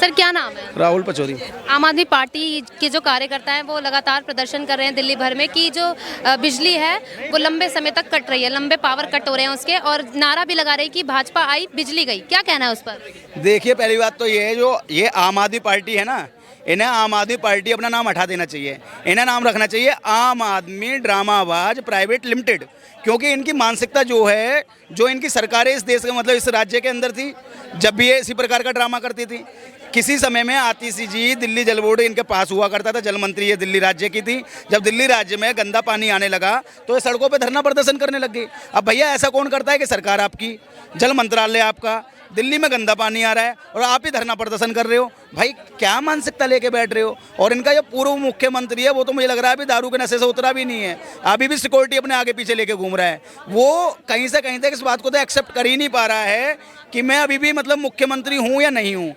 Sir क्या नाम है? राहुल पचौरी। आम आदमी पार्टी के जो कार्यकर्ता हैं वो लगातार प्रदर्शन कर रहे हैं दिल्ली भर में कि जो बिजली है वो लंबे समय तक कट रही है, लंबे पावर कट हो रहे हैं उसके, और नारा भी लगा रहे हैं कि भाजपा आई बिजली गई। क्या कहना है उस पर? देखिए, पहली बात तो ये है, जो ये आम आदमी पार्टी है ना, इन्हें आम आदमी पार्टी अपना नाम हटा देना चाहिए। इन्हें नाम रखना चाहिए आम आदमी ड्रामाबाज प्राइवेट लिमिटेड, क्योंकि इनकी मानसिकता जो है, जो इनकी सरकारें इस देश के मतलब इस राज्य के अंदर थी, जब भी ये इसी प्रकार का ड्रामा करती थी। किसी समय में आतिशी जी दिल्ली जल बोर्ड इनके पास हुआ करता था, जल मंत्री ये दिल्ली राज्य की थी। जब दिल्ली राज्य में गंदा पानी आने लगा तो ये सड़कों पे धरना प्रदर्शन करने लग गई। अब भैया ऐसा कौन करता है कि सरकार आपकी, जल मंत्रालय आपका, दिल्ली में गंदा पानी आ रहा है और आप ही धरना प्रदर्शन कर रहे हो? भाई क्या मानसिकता लेके बैठ रहे हो? और इनका जो पूर्व मुख्यमंत्री है वो तो मुझे लग रहा है अभी दारू के नशे से उतरा भी नहीं है, अभी भी सिक्योरिटी अपने आगे पीछे लेके घूम रहा है। वो कहीं से कहीं तक इस बात को तो एक्सेप्ट कर ही नहीं पा रहा है कि मैं अभी भी मतलब मुख्यमंत्री हूँ या नहीं हूँ।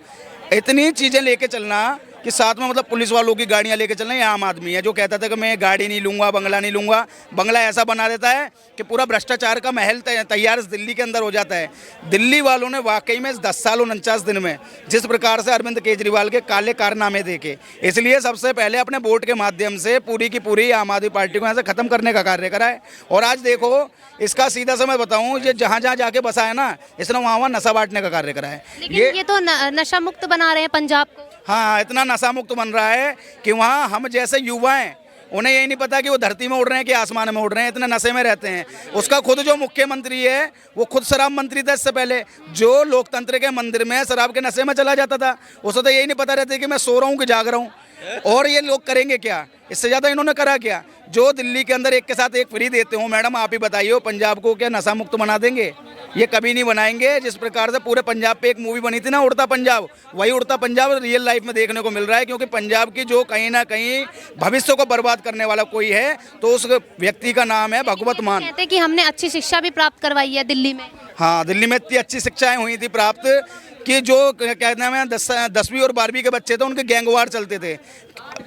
इतनी चीज़ें लेके चलना कि साथ में मतलब पुलिस वालों की गाड़ियां लेके चलना, ये आम आदमी है जो कहता था कि मैं गाड़ी नहीं लूँगा, बंगला नहीं लूँगा। बंगला ऐसा बना देता है कि पूरा भ्रष्टाचार का महल तैयार इस दिल्ली के अंदर हो जाता है। दिल्ली वालों ने वाकई में इस 10 साल 49 दिन में जिस प्रकार से अरविंद केजरीवाल के काले कारनामे देखे, इसलिए सबसे पहले अपने वोट के माध्यम से पूरी की पूरी आम आदमी पार्टी को यहाँ से ख़त्म करने का कार्य करा है। और आज देखो, इसका सीधा सा मैं बताऊँ, ये जहाँ जहाँ जाके बसा है ना, इसने वहाँ नशा बांटने का कार्य करा है। लेकिन ये तो नशा मुक्त बना रहे हैं पंजाब को। हाँ, इतना नशा मुक्त बन रहा है कि वहाँ हम जैसे युवा हैं, उन्हें यही नहीं पता कि वो धरती में उड़ रहे हैं कि आसमान में उड़ रहे हैं, इतने नशे में रहते हैं। उसका खुद जो मुख्यमंत्री है वो खुद शराब मंत्री था इससे पहले, जो लोकतंत्र के मंदिर में शराब के नशे में चला जाता था। उसे तो यही नहीं पता रहता कि मैं सो रहा हूँ कि जाग रहा हूँ। और ये लोग करेंगे क्या? इससे ज़्यादा इन्होंने करा क्या? जो दिल्ली के अंदर एक के साथ एक फ्री देते हो, मैडम आप ही बताइए, पंजाब को क्या नशा मुक्त बना देंगे? ये कभी नहीं बनाएंगे। जिस प्रकार से पूरे पंजाब पे एक मूवी बनी थी ना, उड़ता पंजाब, वही उड़ता पंजाब रियल लाइफ में देखने को मिल रहा है। क्योंकि पंजाब की जो कहीं ना कहीं भविष्य को बर्बाद करने वाला कोई है तो उस व्यक्ति का नाम है भगवत मान। कहते हैं कि हमने अच्छी शिक्षा भी प्राप्त करवाई है दिल्ली में। हाँ, दिल्ली में इतनी अच्छी शिक्षाएं हुई थी प्राप्त कि जो कहते हैं 10वीं और 12वीं के बच्चे थे उनके गैंगवार चलते थे।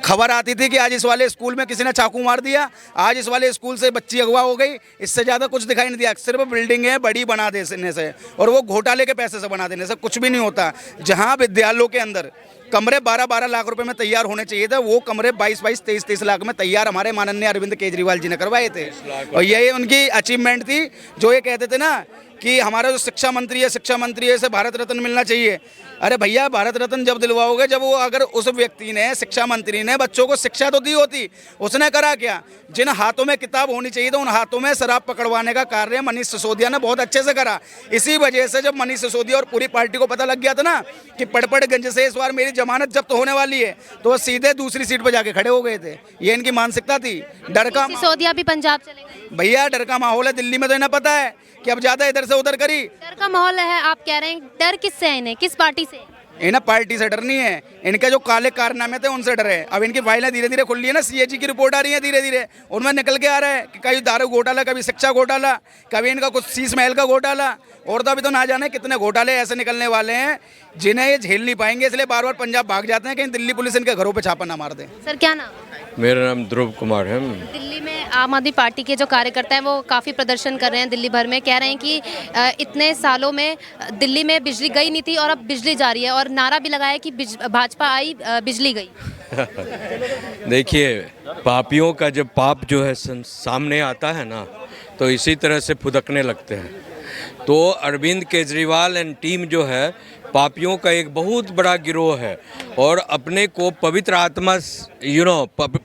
खबर आती थी कि आज इस वाले स्कूल में किसी ने चाकू मार दिया, आज इस वाले स्कूल से बच्ची अगवा हो गई। इससे ज़्यादा कुछ दिखाई नहीं दिया। सिर्फ बिल्डिंगें बड़ी बना देने से और वो घोटाले के पैसे से बना देने से कुछ भी नहीं होता। जहाँ विद्यालयों के अंदर कमरे 12-12 लाख रुपए में तैयार होने चाहिए थे, वो कमरे 22-22, 23-23 लाख में तैयार हमारे माननीय अरविंद केजरीवाल जी ने करवाए थे। और यही उनकी अचीवमेंट थी। जो ये कहते थे ना कि हमारा जो शिक्षा मंत्री है इसे भारत रत्न मिलना चाहिए। अरे भैया, भारत रत्न जब दिलवाओगे जब वो, अगर उस व्यक्ति ने, शिक्षा मंत्री ने बच्चों को शिक्षा तो दी होती। उसने करा क्या? जिन हाथों में किताब होनी चाहिए तो उन हाथों में शराब पकड़वाने का कार्य मनीष सिसोदिया ने बहुत अच्छे से करा। इसी वजह से जब मनीष सिसोदिया और पूरी पार्टी को पता लग गया था ना कि पड़पड़गंज से इस बार मेरी जमानत जब्त होने वाली है, तो वो सीधे दूसरी सीट पर जाके खड़े हो गए थे। ये इनकी मानसिकता थी। डर का, सिसोदिया भी पंजाब चले गए। भैया डर का माहौल है दिल्ली में, तो इन्हें पता है कि अब ज्यादा इधर से उधर करी। डर का माहौल है आप कह रहे हैं? डर किससे है इन्हें, किस पार्टी से? इन्हें पार्टी से डर नहीं है, इनके जो काले कारनामे थे उनसे डर है। अब इनकी फाइलें धीरे धीरे खुल रही है ना, सीएजी की रिपोर्ट आ रही है धीरे धीरे, उनमें निकल के आ रहा है कि कभी दारू घोटाला, कभी शिक्षा घोटाला, कभी इनका कुछ शीश महल का घोटाला, और तो अभी तो ना जाने कितने घोटाले ऐसे निकलने वाले हैं जिन्हें ये झेल नहीं पाएंगे। इसलिए बार बार पंजाब भाग जाते हैं कहीं दिल्ली पुलिस इनके घरों पर छापा ना मार दे। सर क्या नाम? मेरा नाम ध्रुव कुमार है। दिल्ली में आम आदमी पार्टी के जो कार्यकर्ता हैं वो काफ़ी प्रदर्शन कर रहे हैं दिल्ली भर में, कह रहे हैं कि इतने सालों में दिल्ली में बिजली गई नहीं थी और अब बिजली जा रही है, और नारा भी लगाया कि भाजपा आई बिजली गई। देखिए, पापियों का जब पाप जो है सामने आता है ना, तो इसी तरह से फुदकने लगते हैं। तो अरविंद केजरीवाल एंड टीम जो है पापियों का एक बहुत बड़ा गिरोह है, और अपने को पवित्र आत्मा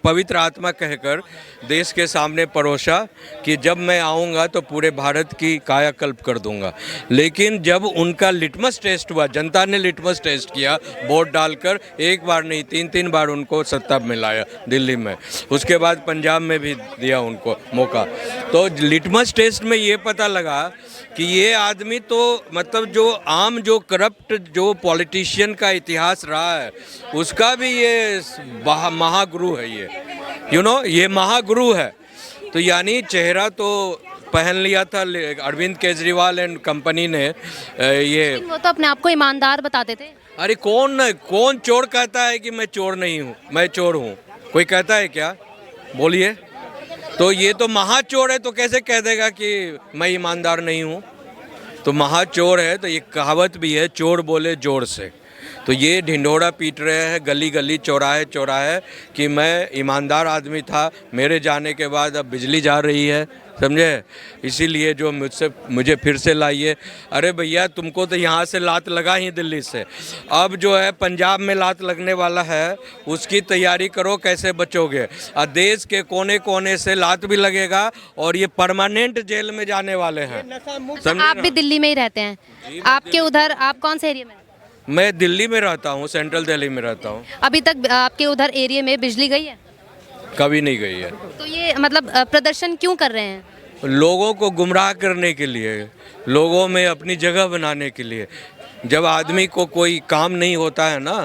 पवित्र आत्मा कहकर देश के सामने परोसा कि जब मैं आऊँगा तो पूरे भारत की कायाकल्प कर दूंगा। लेकिन जब उनका लिटमस टेस्ट हुआ, जनता ने लिटमस टेस्ट किया वोट डालकर, एक बार नहीं 3-3 बार उनको सत्ता में लाया दिल्ली में, उसके बाद पंजाब में भी दिया उनको मौका। तो लिटमस टेस्ट में ये पता लगा कि ये आदमी तो मतलब जो करप्ट जो पॉलिटिशियन का इतिहास रहा है उसका भी ये महागुरु है। ये महागुरु है। तो यानी चेहरा तो पहन लिया था अरविंद केजरीवाल एंड कंपनी ने। ये वो तो अपने आप को ईमानदार बताते थे। अरे कौन चोर कहता है कि मैं चोर नहीं हूँ, मैं चोर हूँ? कोई कहता है क्या? बोलिए। तो ये तो महाचोर है, तो कैसे कह देगा कि मैं ईमानदार नहीं हूँ? तो महाचोर है। तो ये कहावत भी है, चोर बोले जोर से। तो तो ये ढिंढोरा पीट रहे हैं गली गली चौराहे चौराहे कि मैं ईमानदार आदमी था, मेरे जाने के बाद अब बिजली जा रही है, समझे, इसीलिए जो मुझे फिर से लाइए। अरे भैया तुमको तो यहाँ से लात लगा ही दिल्ली से, अब जो है पंजाब में लात लगने वाला है, उसकी तैयारी करो कैसे बचोगे। और देश के कोने कोने से लात भी लगेगा और ये परमानेंट जेल में जाने वाले हैं, समझे आप ना? भी दिल्ली में ही रहते हैं, आपके उधर आप कौन से एरिया में? मैं दिल्ली में रहता हूँ, सेंट्रल दिल्ली में रहता हूँ। अभी तक आपके उधर एरिया में बिजली गई है? कभी नहीं गई है। तो ये मतलब प्रदर्शन क्यों कर रहे हैं? लोगों को गुमराह करने के लिए, लोगों में अपनी जगह बनाने के लिए। जब आदमी को कोई काम नहीं होता है ना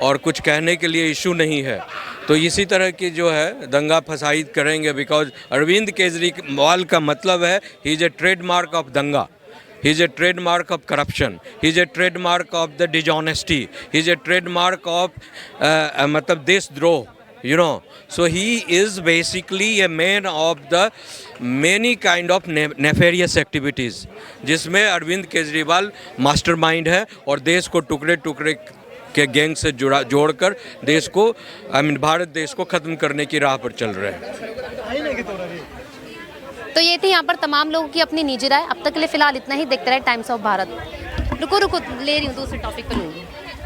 और कुछ कहने के लिए इशू नहीं है, तो इसी तरह की जो है दंगा फसाई करेंगे। बिकॉज अरविंद केजरीवाल का मतलब है he is a trademark of दंगा, he is a trademark of corruption, he is a trademark of the dishonesty, he is a trademark of मतलब देशद्रोह, you know. So he is basically a man of the many kind of nefarious activities, जिसमें Arvind Kejriwal mastermind है और देश को टुकड़े टुकड़े के गैंग से जोड़कर देश को भारत देश को ख़त्म करने की राह पर चल रहे हैं। तो ये थी यहाँ पर तमाम लोगों की अपनी निजी राय। अब तक के लिए फिलहाल इतना ही। देखते रहे टाइम्स ऑफ भारत। रुको ले रही हूँ, दूसरे टॉपिक पे लूँगी।